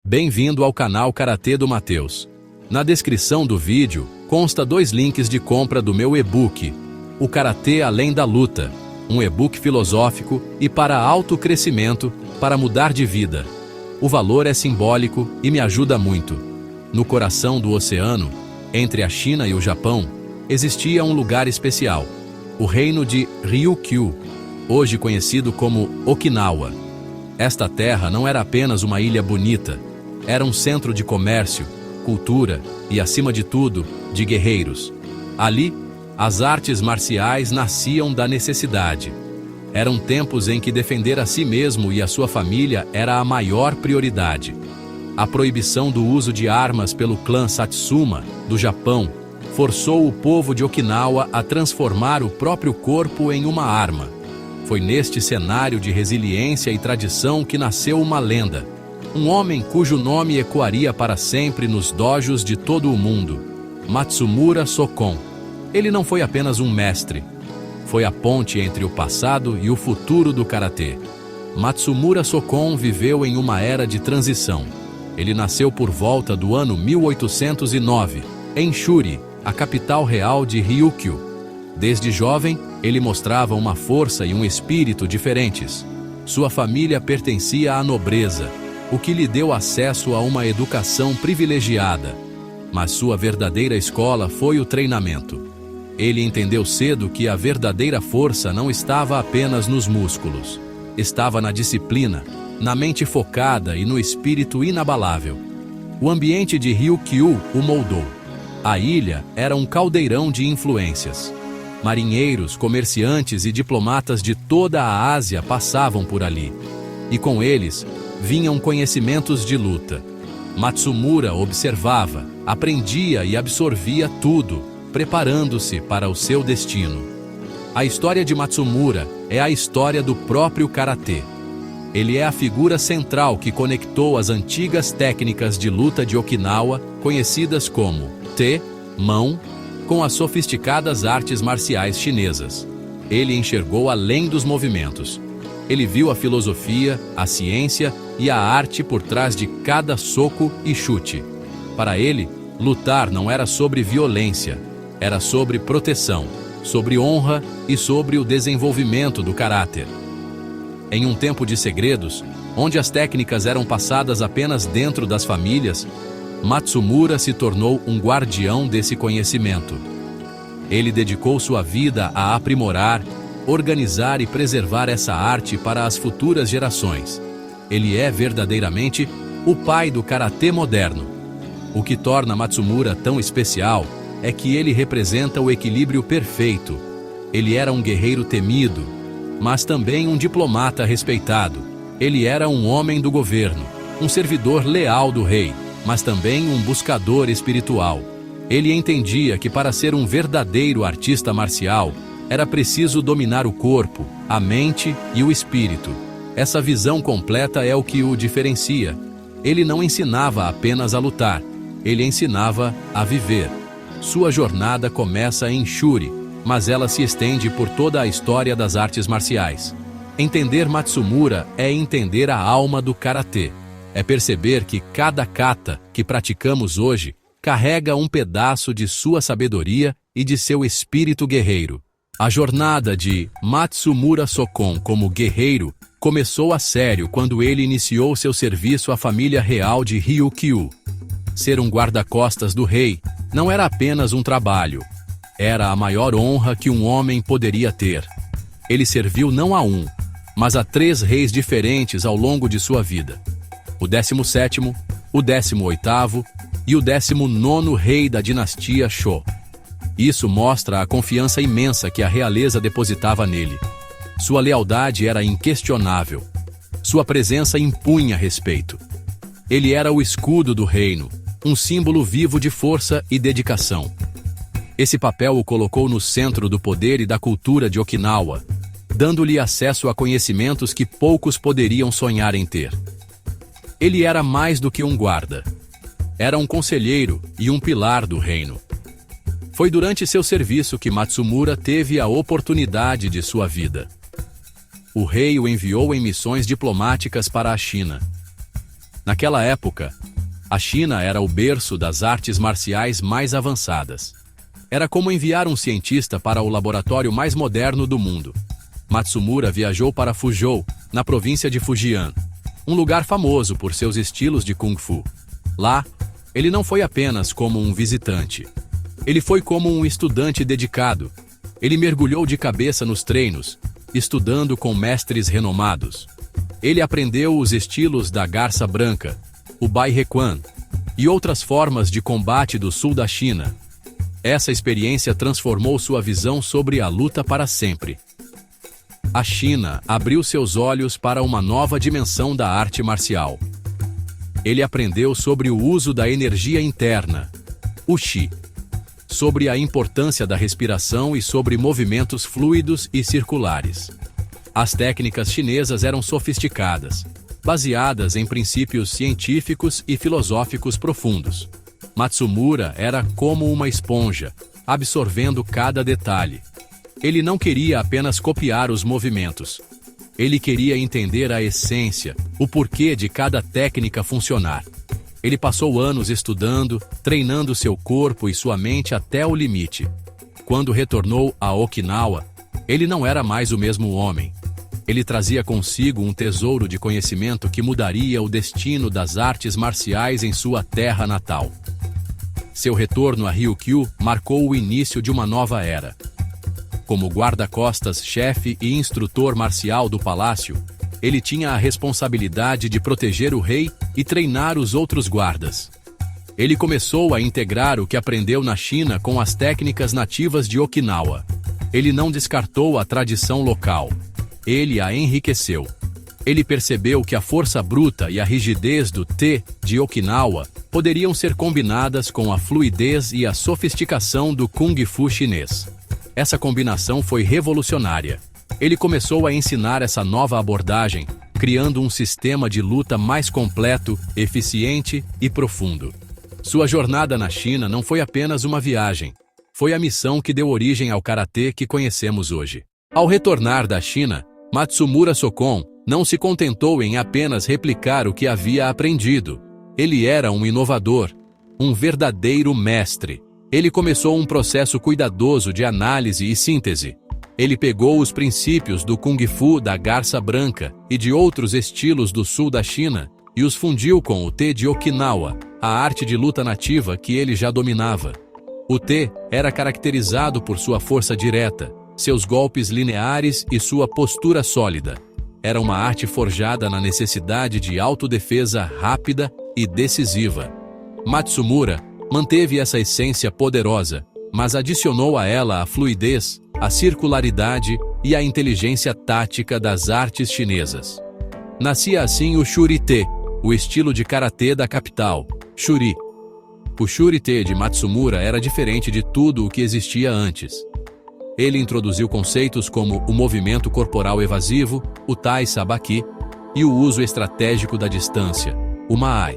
Bem-vindo ao canal Karatê do Matheus. Na descrição do vídeo, consta 2 links de compra do meu e-book, O Karatê Além da Luta, um e-book filosófico e para autocrescimento, para mudar de vida. O valor é simbólico e me ajuda muito. No coração do oceano, entre a China e o Japão, existia um lugar especial, o reino de Ryukyu, hoje conhecido como Okinawa. Esta terra não era apenas uma ilha bonita, era um centro de comércio, cultura e, acima de tudo, de guerreiros. Ali, as artes marciais nasciam da necessidade. Eram tempos em que defender a si mesmo e a sua família era a maior prioridade. A proibição do uso de armas pelo clã Satsuma, do Japão, forçou o povo de Okinawa a transformar o próprio corpo em uma arma. Foi neste cenário de resiliência e tradição que nasceu uma lenda. Um homem cujo nome ecoaria para sempre nos dojos de todo o mundo, Matsumura Sokon. Ele não foi apenas um mestre. Foi a ponte entre o passado e o futuro do karatê. Matsumura Sokon viveu em uma era de transição. Ele nasceu por volta do ano 1809, em Shuri, a capital real de Ryukyu. Desde jovem, ele mostrava uma força e um espírito diferentes. Sua família pertencia à nobreza, o que lhe deu acesso a uma educação privilegiada. Mas sua verdadeira escola foi o treinamento. Ele entendeu cedo que a verdadeira força não estava apenas nos músculos. Estava na disciplina, na mente focada e no espírito inabalável. O ambiente de Ryukyu o moldou. A ilha era um caldeirão de influências. Marinheiros, comerciantes e diplomatas de toda a Ásia passavam por ali. E com eles, vinham conhecimentos de luta. Matsumura observava, aprendia e absorvia tudo, preparando-se para o seu destino. A história de Matsumura é a história do próprio karatê. Ele é a figura central que conectou as antigas técnicas de luta de Okinawa, conhecidas como te, mão, com as sofisticadas artes marciais chinesas. Ele enxergou além dos movimentos. Ele viu a filosofia, a ciência e a arte por trás de cada soco e chute. Para ele, lutar não era sobre violência, era sobre proteção, sobre honra e sobre o desenvolvimento do caráter. Em um tempo de segredos, onde as técnicas eram passadas apenas dentro das famílias, Matsumura se tornou um guardião desse conhecimento. Ele dedicou sua vida a aprimorar, organizar e preservar essa arte para as futuras gerações. Ele é verdadeiramente o pai do karatê moderno. O que torna Matsumura tão especial é que ele representa o equilíbrio perfeito. Ele era um guerreiro temido, mas também um diplomata respeitado. Ele era um homem do governo, um servidor leal do rei, mas também um buscador espiritual. Ele entendia que para ser um verdadeiro artista marcial, era preciso dominar o corpo, a mente e o espírito. Essa visão completa é o que o diferencia. Ele não ensinava apenas a lutar, ele ensinava a viver. Sua jornada começa em Shuri, mas ela se estende por toda a história das artes marciais. Entender Matsumura é entender a alma do karatê. É perceber que cada kata que praticamos hoje carrega um pedaço de sua sabedoria e de seu espírito guerreiro. A jornada de Matsumura Sokon como guerreiro começou a sério quando ele iniciou seu serviço à família real de Ryukyu. Ser um guarda-costas do rei não era apenas um trabalho, era a maior honra que um homem poderia ter. Ele serviu não a um, mas a 3 reis diferentes ao longo de sua vida. O 17º, o 18º e o 19º rei da dinastia Shō. Isso mostra a confiança imensa que a realeza depositava nele. Sua lealdade era inquestionável. Sua presença impunha respeito. Ele era o escudo do reino, um símbolo vivo de força e dedicação. Esse papel o colocou no centro do poder e da cultura de Okinawa, dando-lhe acesso a conhecimentos que poucos poderiam sonhar em ter. Ele era mais do que um guarda. Era um conselheiro e um pilar do reino. Foi durante seu serviço que Matsumura teve a oportunidade de sua vida. O rei o enviou em missões diplomáticas para a China. Naquela época, a China era o berço das artes marciais mais avançadas. Era como enviar um cientista para o laboratório mais moderno do mundo. Matsumura viajou para Fuzhou, na província de Fujian, um lugar famoso por seus estilos de Kung Fu. Lá, ele não foi apenas como um visitante. Ele foi como um estudante dedicado. Ele mergulhou de cabeça nos treinos, estudando com mestres renomados. Ele aprendeu os estilos da garça branca, o Bai Hequan e outras formas de combate do sul da China. Essa experiência transformou sua visão sobre a luta para sempre. A China abriu seus olhos para uma nova dimensão da arte marcial. Ele aprendeu sobre o uso da energia interna, o Qi, sobre a importância da respiração e sobre movimentos fluidos e circulares. As técnicas chinesas eram sofisticadas, baseadas em princípios científicos e filosóficos profundos. Matsumura era como uma esponja, absorvendo cada detalhe. Ele não queria apenas copiar os movimentos. Ele queria entender a essência, o porquê de cada técnica funcionar. Ele passou anos estudando, treinando seu corpo e sua mente até o limite. Quando retornou a Okinawa, ele não era mais o mesmo homem. Ele trazia consigo um tesouro de conhecimento que mudaria o destino das artes marciais em sua terra natal. Seu retorno a Ryukyu marcou o início de uma nova era. Como guarda-costas-chefe e instrutor marcial do palácio, ele tinha a responsabilidade de proteger o rei e treinar os outros guardas. Ele começou a integrar o que aprendeu na China com as técnicas nativas de Okinawa. Ele não descartou a tradição local. Ele a enriqueceu. Ele percebeu que a força bruta e a rigidez do Te de Okinawa poderiam ser combinadas com a fluidez e a sofisticação do Kung Fu chinês. Essa combinação foi revolucionária. Ele começou a ensinar essa nova abordagem, criando um sistema de luta mais completo, eficiente e profundo. Sua jornada na China não foi apenas uma viagem. Foi a missão que deu origem ao karatê que conhecemos hoje. Ao retornar da China, Matsumura Sokon não se contentou em apenas replicar o que havia aprendido. Ele era um inovador, um verdadeiro mestre. Ele começou um processo cuidadoso de análise e síntese. Ele pegou os princípios do Kung Fu da garça branca e de outros estilos do sul da China e os fundiu com o Te de Okinawa, a arte de luta nativa que ele já dominava. O Te era caracterizado por sua força direta, seus golpes lineares e sua postura sólida. Era uma arte forjada na necessidade de autodefesa rápida e decisiva. Matsumura manteve essa essência poderosa, mas adicionou a ela a fluidez, a circularidade e a inteligência tática das artes chinesas. Nascia assim o Shuri-te, o estilo de karatê da capital, Shuri. O Shuri-te de Matsumura era diferente de tudo o que existia antes. Ele introduziu conceitos como o movimento corporal evasivo, o Tai Sabaki, e o uso estratégico da distância, o Maai.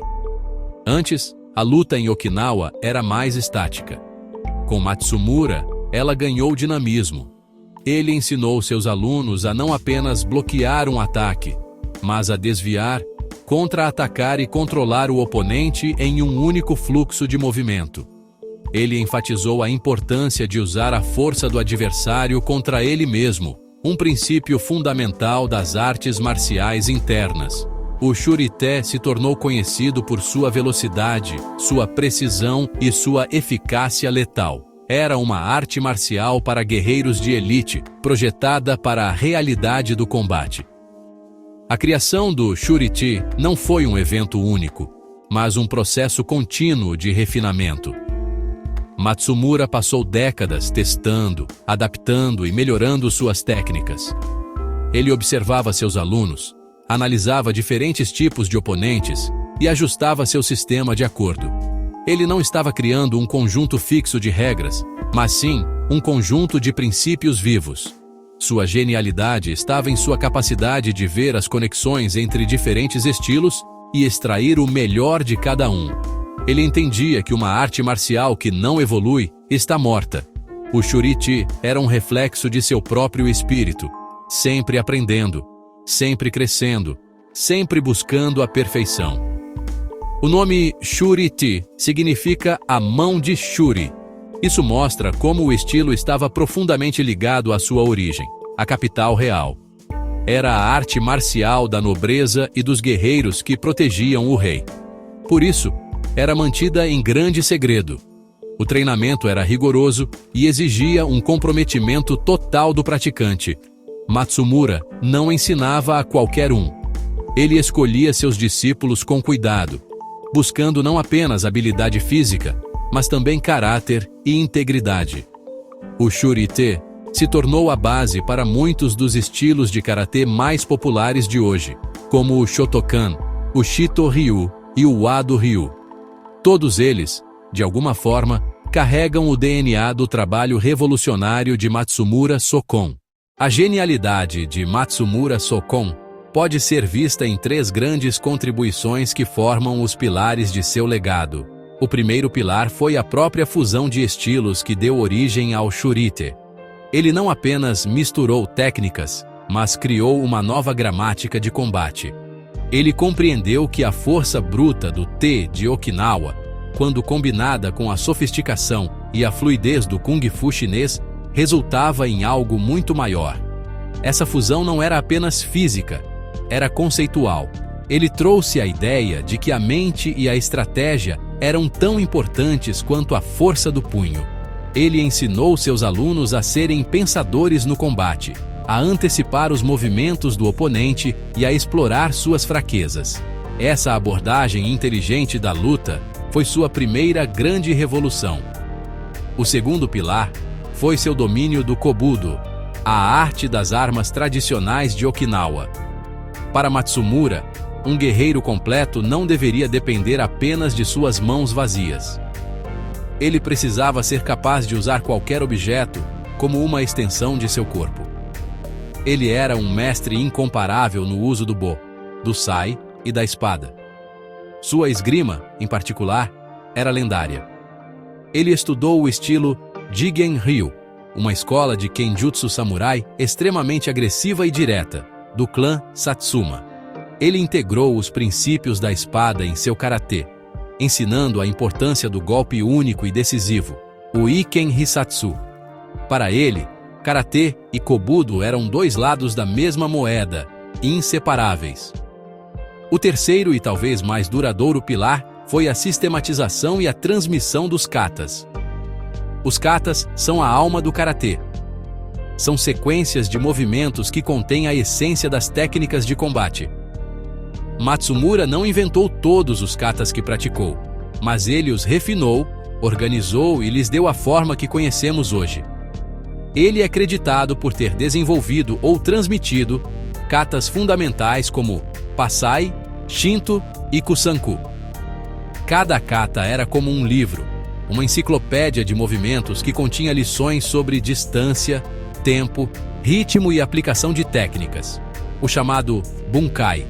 Antes, a luta em Okinawa era mais estática. Com Matsumura, ela ganhou dinamismo. Ele ensinou seus alunos a não apenas bloquear um ataque, mas a desviar, contra-atacar e controlar o oponente em um único fluxo de movimento. Ele enfatizou a importância de usar a força do adversário contra ele mesmo, um princípio fundamental das artes marciais internas. O Shuri-te se tornou conhecido por sua velocidade, sua precisão e sua eficácia letal. Era uma arte marcial para guerreiros de elite, projetada para a realidade do combate. A criação do Shuri-te não foi um evento único, mas um processo contínuo de refinamento. Matsumura passou décadas testando, adaptando e melhorando suas técnicas. Ele observava seus alunos, analisava diferentes tipos de oponentes e ajustava seu sistema de acordo. Ele não estava criando um conjunto fixo de regras, mas sim um conjunto de princípios vivos. Sua genialidade estava em sua capacidade de ver as conexões entre diferentes estilos e extrair o melhor de cada um. Ele entendia que uma arte marcial que não evolui está morta. O Shuri-te era um reflexo de seu próprio espírito, sempre aprendendo, sempre crescendo, sempre buscando a perfeição. O nome Shuri-te significa a mão de Shuri. Isso mostra como o estilo estava profundamente ligado à sua origem, a capital real. Era a arte marcial da nobreza e dos guerreiros que protegiam o rei. Por isso, era mantida em grande segredo. O treinamento era rigoroso e exigia um comprometimento total do praticante. Matsumura não ensinava a qualquer um. Ele escolhia seus discípulos com cuidado, buscando não apenas habilidade física, mas também caráter e integridade. O Shuri-te se tornou a base para muitos dos estilos de karatê mais populares de hoje, como o Shotokan, o Shito-ryu e o Wado-ryu. Todos eles, de alguma forma, carregam o DNA do trabalho revolucionário de Matsumura Sokon. A genialidade de Matsumura Sokon pode ser vista em 3 grandes contribuições que formam os pilares de seu legado. O primeiro pilar foi a própria fusão de estilos que deu origem ao Shuri-te. Ele não apenas misturou técnicas, mas criou uma nova gramática de combate. Ele compreendeu que a força bruta do Te de Okinawa, quando combinada com a sofisticação e a fluidez do Kung Fu chinês, resultava em algo muito maior. Essa fusão não era apenas física, era conceitual. Ele trouxe a ideia de que a mente e a estratégia eram tão importantes quanto a força do punho. Ele ensinou seus alunos a serem pensadores no combate, a antecipar os movimentos do oponente e a explorar suas fraquezas. Essa abordagem inteligente da luta foi sua primeira grande revolução. O segundo pilar foi seu domínio do Kobudo, a arte das armas tradicionais de Okinawa. Para Matsumura, um guerreiro completo não deveria depender apenas de suas mãos vazias. Ele precisava ser capaz de usar qualquer objeto como uma extensão de seu corpo. Ele era um mestre incomparável no uso do bo, do sai e da espada. Sua esgrima, em particular, era lendária. Ele estudou o estilo Jigen-ryu, uma escola de kenjutsu samurai extremamente agressiva e direta, do clã Satsuma. Ele integrou os princípios da espada em seu karatê, ensinando a importância do golpe único e decisivo, o Iken Hisatsu. Para ele, karatê e kobudo eram 2 lados da mesma moeda, inseparáveis. O terceiro e talvez mais duradouro pilar foi a sistematização e a transmissão dos katas. Os katas são a alma do karatê. São sequências de movimentos que contêm a essência das técnicas de combate. Matsumura não inventou todos os katas que praticou, mas ele os refinou, organizou e lhes deu a forma que conhecemos hoje. Ele é acreditado por ter desenvolvido ou transmitido katas fundamentais como Pasai, Shinto e Kusanku. Cada kata era como um livro, uma enciclopédia de movimentos que continha lições sobre distância, tempo, ritmo e aplicação de técnicas, o chamado Bunkai.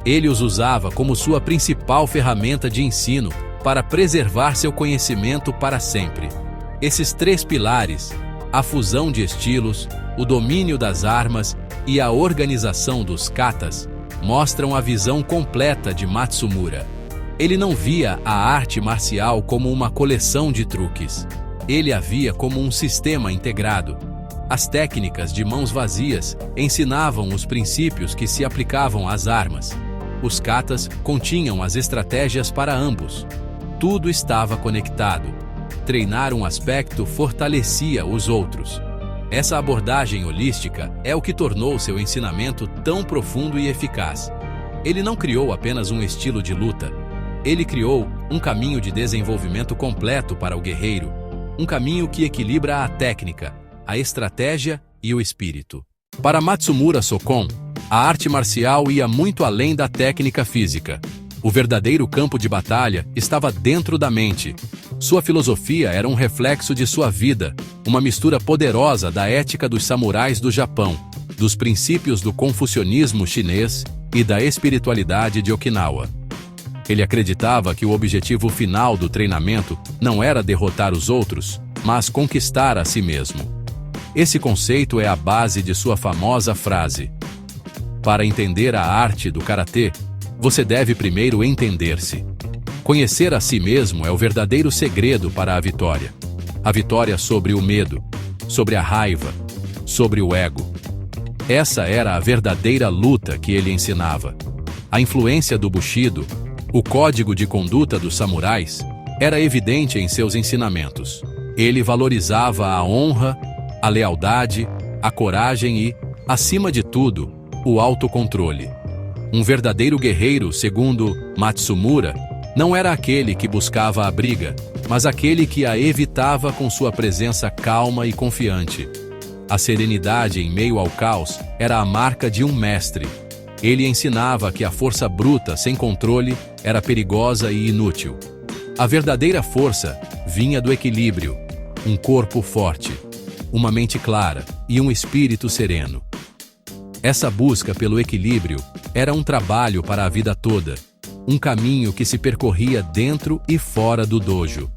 Ele os usava como sua principal ferramenta de ensino para preservar seu conhecimento para sempre. Esses 3 pilares, a fusão de estilos, o domínio das armas e a organização dos katas, mostram a visão completa de Matsumura. Ele não via a arte marcial como uma coleção de truques. Ele a via como um sistema integrado. As técnicas de mãos vazias ensinavam os princípios que se aplicavam às armas. Os katas continham as estratégias para ambos. Tudo estava conectado. Treinar um aspecto fortalecia os outros. Essa abordagem holística é o que tornou seu ensinamento tão profundo e eficaz. Ele não criou apenas um estilo de luta. Ele criou um caminho de desenvolvimento completo para o guerreiro, um caminho que equilibra a técnica, a estratégia e o espírito. Para Matsumura Sokon, a arte marcial ia muito além da técnica física. O verdadeiro campo de batalha estava dentro da mente. Sua filosofia era um reflexo de sua vida, uma mistura poderosa da ética dos samurais do Japão, dos princípios do confucionismo chinês e da espiritualidade de Okinawa. Ele acreditava que o objetivo final do treinamento não era derrotar os outros, mas conquistar a si mesmo. Esse conceito é a base de sua famosa frase: para entender a arte do karatê, você deve primeiro entender-se. Conhecer a si mesmo é o verdadeiro segredo para a vitória. A vitória sobre o medo, sobre a raiva, sobre o ego. Essa era a verdadeira luta que ele ensinava. A influência do Bushido, o código de conduta dos samurais, era evidente em seus ensinamentos. Ele valorizava a honra, a lealdade, a coragem e, acima de tudo, o autocontrole. Um verdadeiro guerreiro, segundo Matsumura, não era aquele que buscava a briga, mas aquele que a evitava com sua presença calma e confiante. A serenidade em meio ao caos era a marca de um mestre. Ele ensinava que a força bruta, sem controle, era perigosa e inútil. A verdadeira força vinha do equilíbrio, um corpo forte, uma mente clara e um espírito sereno. Essa busca pelo equilíbrio era um trabalho para a vida toda, um caminho que se percorria dentro e fora do dojo.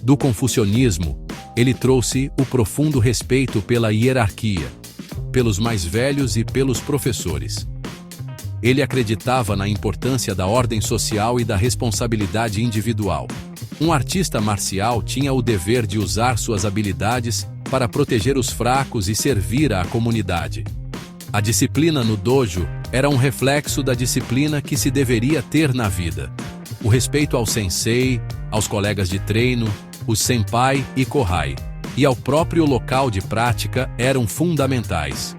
Do confucionismo, ele trouxe o profundo respeito pela hierarquia, pelos mais velhos e pelos professores. Ele acreditava na importância da ordem social e da responsabilidade individual. Um artista marcial tinha o dever de usar suas habilidades para proteger os fracos e servir à comunidade. A disciplina no dojo era um reflexo da disciplina que se deveria ter na vida. O respeito ao sensei, aos colegas de treino, os senpai e kohai, e ao próprio local de prática eram fundamentais.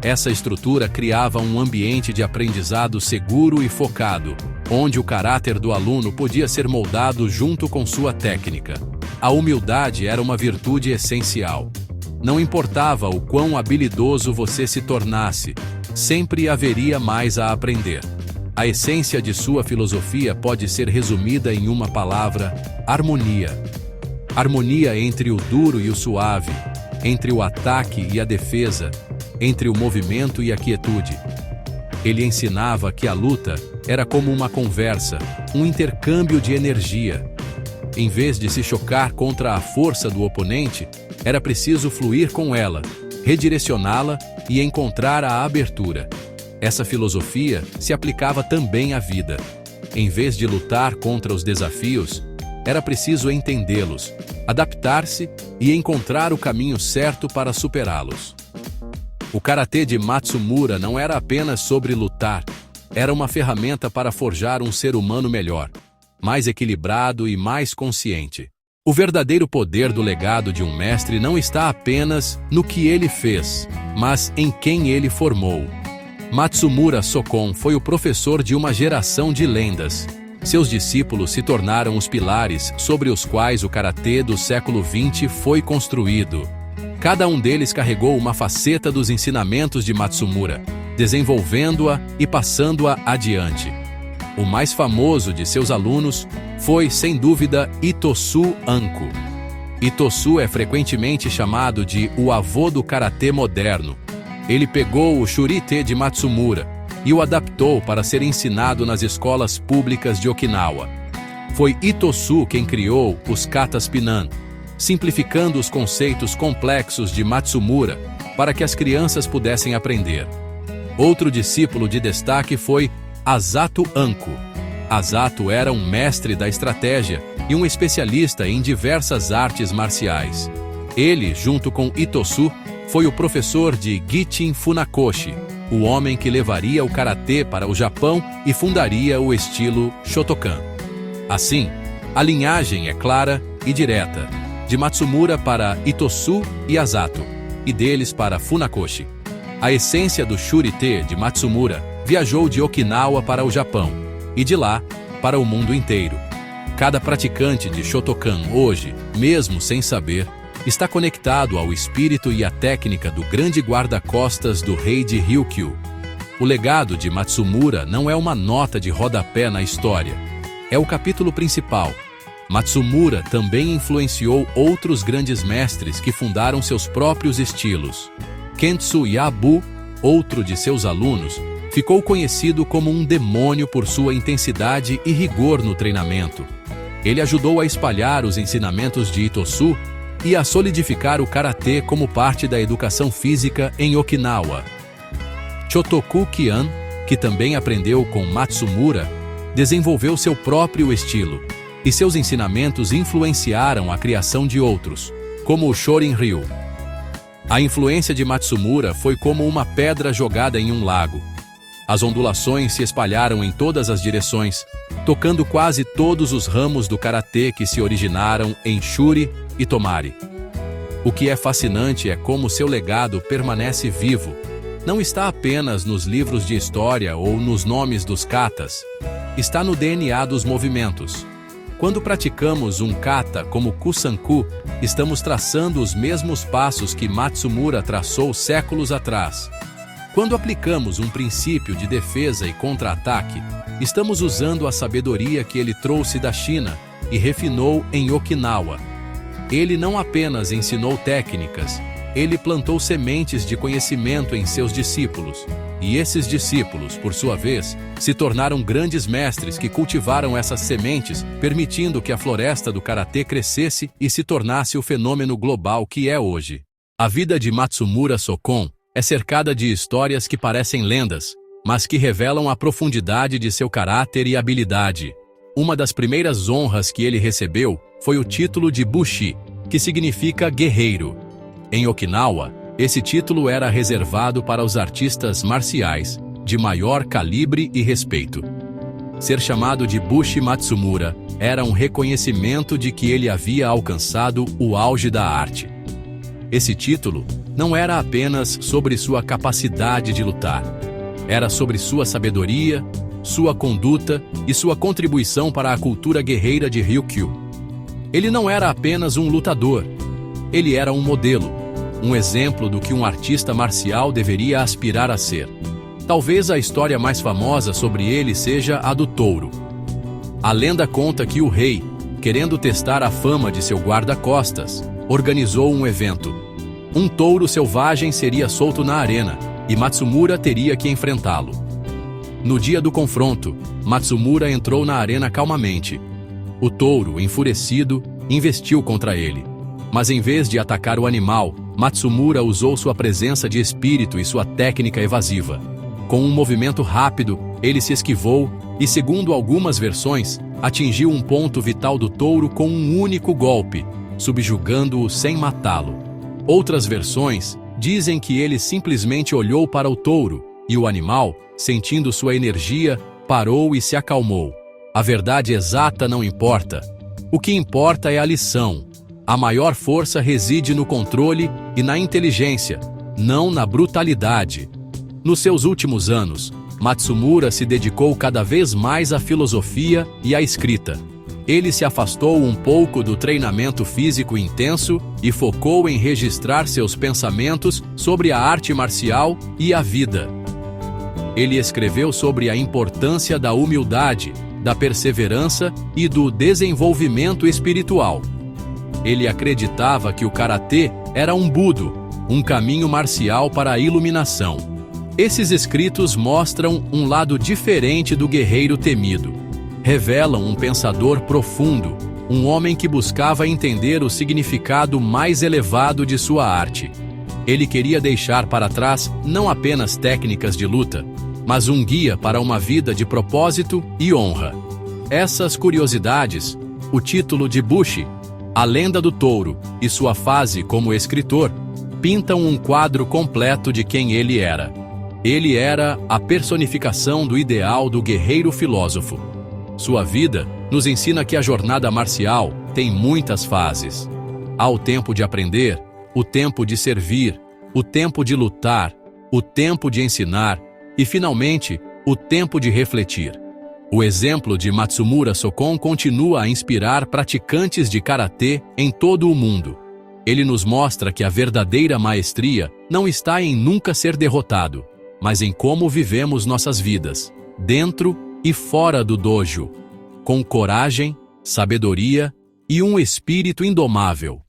Essa estrutura criava um ambiente de aprendizado seguro e focado, onde o caráter do aluno podia ser moldado junto com sua técnica. A humildade era uma virtude essencial. Não importava o quão habilidoso você se tornasse, sempre haveria mais a aprender. A essência de sua filosofia pode ser resumida em uma palavra: harmonia. Harmonia entre o duro e o suave, entre o ataque e a defesa, entre o movimento e a quietude. Ele ensinava que a luta era como uma conversa, um intercâmbio de energia. Em vez de se chocar contra a força do oponente, era preciso fluir com ela, redirecioná-la e encontrar a abertura. Essa filosofia se aplicava também à vida. Em vez de lutar contra os desafios, era preciso entendê-los, adaptar-se e encontrar o caminho certo para superá-los. O karatê de Matsumura não era apenas sobre lutar, era uma ferramenta para forjar um ser humano melhor, mais equilibrado e mais consciente. O verdadeiro poder do legado de um mestre não está apenas no que ele fez, mas em quem ele formou. Matsumura Sokon foi o professor de uma geração de lendas. Seus discípulos se tornaram os pilares sobre os quais o karatê do século XX foi construído. Cada um deles carregou uma faceta dos ensinamentos de Matsumura, desenvolvendo-a e passando-a adiante. O mais famoso de seus alunos foi, sem dúvida, Itosu Anko. Itosu é frequentemente chamado de o avô do karatê moderno. Ele pegou o Shuri-te de Matsumura e o adaptou para ser ensinado nas escolas públicas de Okinawa. Foi Itosu quem criou os katas Pinan, simplificando os conceitos complexos de Matsumura para que as crianças pudessem aprender. Outro discípulo de destaque foi Asato Anko. Asato era um mestre da estratégia e um especialista em diversas artes marciais. Ele, junto com Itosu, foi o professor de Gichin Funakoshi, o homem que levaria o karatê para o Japão e fundaria o estilo Shotokan. Assim, a linhagem é clara e direta, de Matsumura para Itosu e Asato, e deles para Funakoshi. A essência do Shuri-te de Matsumura viajou de Okinawa para o Japão, e de lá para o mundo inteiro. Cada praticante de Shotokan hoje, mesmo sem saber, está conectado ao espírito e à técnica do grande guarda-costas do rei de Ryukyu. O legado de Matsumura não é uma nota de rodapé na história, é o capítulo principal. Matsumura também influenciou outros grandes mestres que fundaram seus próprios estilos. Kentsu Yabu, outro de seus alunos, ficou conhecido como um demônio por sua intensidade e rigor no treinamento. Ele ajudou a espalhar os ensinamentos de Itosu e a solidificar o karatê como parte da educação física em Okinawa. Chotoku Kian, que também aprendeu com Matsumura, desenvolveu seu próprio estilo, e seus ensinamentos influenciaram a criação de outros, como o Shorin-ryu. A influência de Matsumura foi como uma pedra jogada em um lago. As ondulações se espalharam em todas as direções, tocando quase todos os ramos do karatê que se originaram em Shuri e Tomari. O que é fascinante é como seu legado permanece vivo. Não está apenas nos livros de história ou nos nomes dos katas. Está no DNA dos movimentos. Quando praticamos um kata como Kusanku, estamos traçando os mesmos passos que Matsumura traçou séculos atrás. Quando aplicamos um princípio de defesa e contra-ataque, estamos usando a sabedoria que ele trouxe da China e refinou em Okinawa. Ele não apenas ensinou técnicas, ele plantou sementes de conhecimento em seus discípulos. E esses discípulos, por sua vez, se tornaram grandes mestres que cultivaram essas sementes, permitindo que a floresta do karatê crescesse e se tornasse o fenômeno global que é hoje. A vida de Matsumura Sokon é cercada de histórias que parecem lendas, mas que revelam a profundidade de seu caráter e habilidade. Uma das primeiras honras que ele recebeu foi o título de Bushi, que significa guerreiro. Em Okinawa, esse título era reservado para os artistas marciais, de maior calibre e respeito. Ser chamado de Bushi Matsumura era um reconhecimento de que ele havia alcançado o auge da arte. Esse título não era apenas sobre sua capacidade de lutar. Era sobre sua sabedoria, sua conduta e sua contribuição para a cultura guerreira de Ryukyu. Ele não era apenas um lutador. Ele era um modelo, um exemplo do que um artista marcial deveria aspirar a ser. Talvez a história mais famosa sobre ele seja a do touro. A lenda conta que o rei, querendo testar a fama de seu guarda-costas, organizou um evento. Um touro selvagem seria solto na arena, e Matsumura teria que enfrentá-lo. No dia do confronto, Matsumura entrou na arena calmamente. O touro, enfurecido, investiu contra ele. Mas em vez de atacar o animal, Matsumura usou sua presença de espírito e sua técnica evasiva. Com um movimento rápido, ele se esquivou e, segundo algumas versões, atingiu um ponto vital do touro com um único golpe, subjugando-o sem matá-lo. Outras versões dizem que ele simplesmente olhou para o touro e o animal, sentindo sua energia, parou e se acalmou. A verdade exata não importa. O que importa é a lição. A maior força reside no controle e na inteligência, não na brutalidade. Nos seus últimos anos, Matsumura se dedicou cada vez mais à filosofia e à escrita. Ele se afastou um pouco do treinamento físico intenso e focou em registrar seus pensamentos sobre a arte marcial e a vida. Ele escreveu sobre a importância da humildade, da perseverança e do desenvolvimento espiritual. Ele acreditava que o karatê era um budo, um caminho marcial para a iluminação. Esses escritos mostram um lado diferente do guerreiro temido. Revelam um pensador profundo, um homem que buscava entender o significado mais elevado de sua arte. Ele queria deixar para trás não apenas técnicas de luta, mas um guia para uma vida de propósito e honra. Essas curiosidades, o título de Bushi, a lenda do touro e sua fase como escritor, pintam um quadro completo de quem ele era. Ele era a personificação do ideal do guerreiro filósofo. Sua vida nos ensina que a jornada marcial tem muitas fases. Há o tempo de aprender, o tempo de servir, o tempo de lutar, o tempo de ensinar e, finalmente, o tempo de refletir. O exemplo de Matsumura Sokon continua a inspirar praticantes de karatê em todo o mundo. Ele nos mostra que a verdadeira maestria não está em nunca ser derrotado, mas em como vivemos nossas vidas, dentro e fora do dojo, com coragem, sabedoria e um espírito indomável.